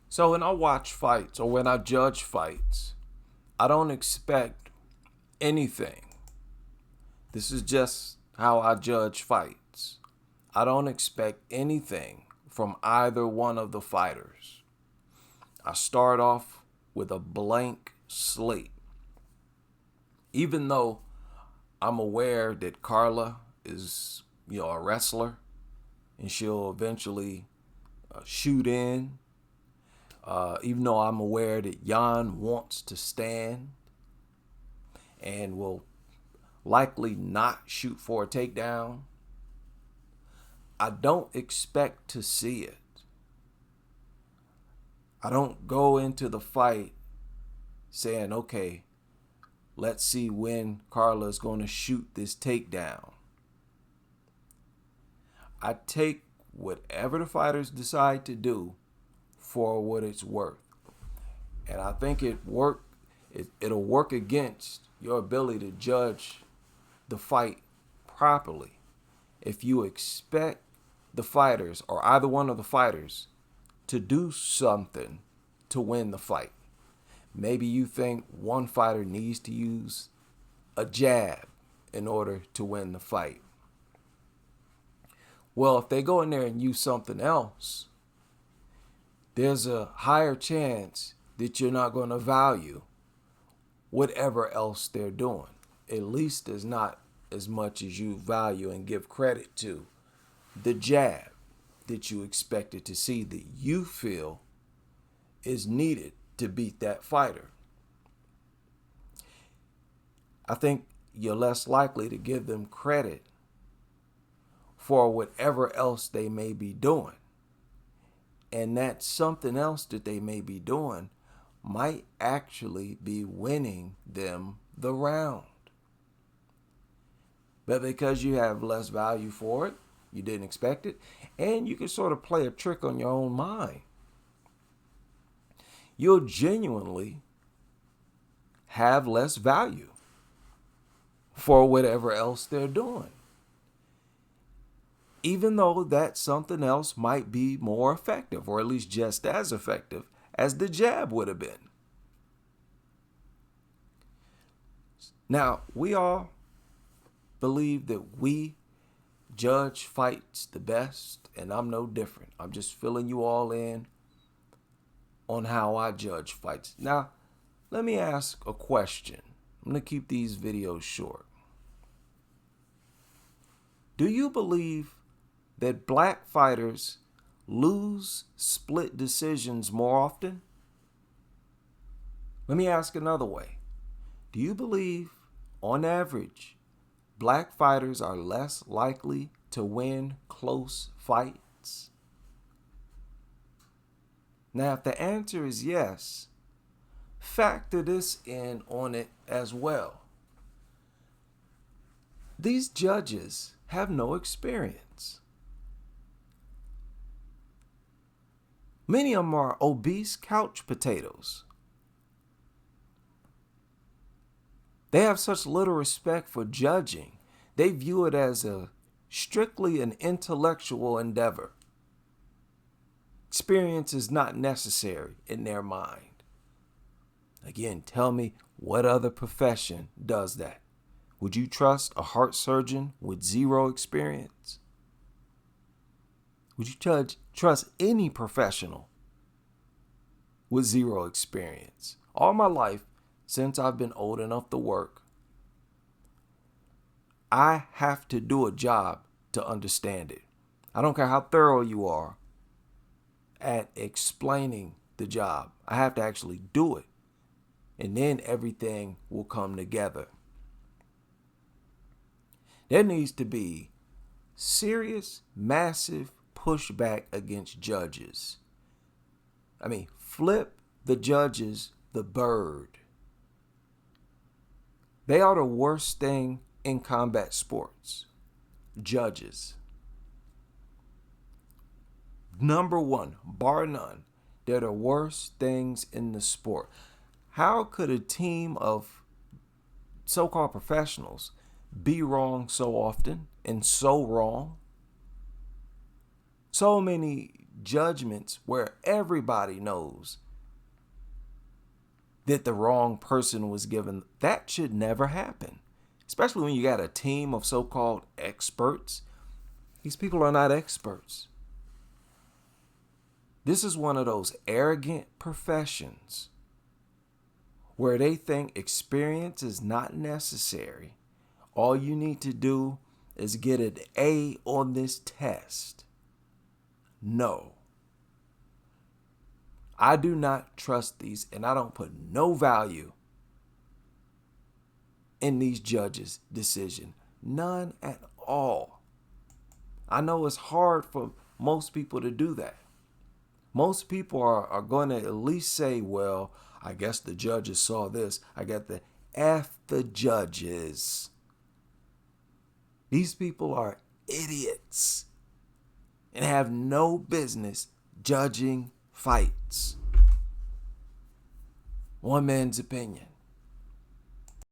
So when I watch fights or when I judge fights, I don't expect anything. This is just how I judge fights. I don't expect anything from either one of the fighters. I start off with a blank slate. Even though I'm aware that Carla is, a wrestler and she'll eventually shoot in. Even though I'm aware that Jan wants to stand and will likely not shoot for a takedown, I don't expect to see it. I don't go into the fight saying, okay, let's see when Carla is going to shoot this takedown. I take whatever the fighters decide to do for what it's worth. And I think it'll work against your ability to judge the fight properly if you expect the fighters or either one of the fighters to do something to win the fight. Maybe you think one fighter needs to use a jab in order to win the fight. Well, if they go in there and use something else, there's a higher chance that you're not going to value whatever else they're doing. At least as not as much as you value and give credit to the jab that you expected to see that you feel is needed to beat that fighter. I think you're less likely to give them credit for whatever else they may be doing. And that something else that they may be doing might actually be winning them the round. But because you have less value for it, you didn't expect it, and you can sort of play a trick on your own mind, you'll genuinely have less value for whatever else they're doing. Even though that something else might be more effective, or at least just as effective as the jab would have been. Now, we all believe that we judge fights the best, and I'm no different. I'm just filling you all in on how I judge fights. Now, let me ask a question. I'm going to keep these videos short. Do you believe that black fighters lose split decisions more often? Let me ask another way. Do you believe, on average, black fighters are less likely to win close fights? Now, if the answer is yes, factor this in on it as well. These judges have no experience. Many of them are obese couch potatoes. They have such little respect for judging. They view it as strictly an intellectual endeavor. Experience is not necessary in their mind. Again, tell me what other profession does that? Would you trust a heart surgeon with zero experience? Would you trust any professional with zero experience? All my life, since I've been old enough to work, I have to do a job to understand it. I don't care how thorough you are at explaining the job. I have to actually do it. And then everything will come together. There needs to be serious, massive pushback against judges. Flip the judges the bird. They are the worst thing in combat sports. Judges. Number one, bar none, they're the worst things in the sport. How could a team of so-called professionals be wrong so often and so wrong? So many judgments where everybody knows that the wrong person was given. That should never happen, especially when you got a team of so-called experts. These people are not experts. This is one of those arrogant professions where they think experience is not necessary. All you need to do is get an A on this test. No. I do not trust these, and I don't put no value in these judges' decision. None at all. I know it's hard for most people to do that. Most people are going to at least say, well, I guess the judges saw this. I got the F the judges. These people are idiots and have no business judging fights. One man's opinion.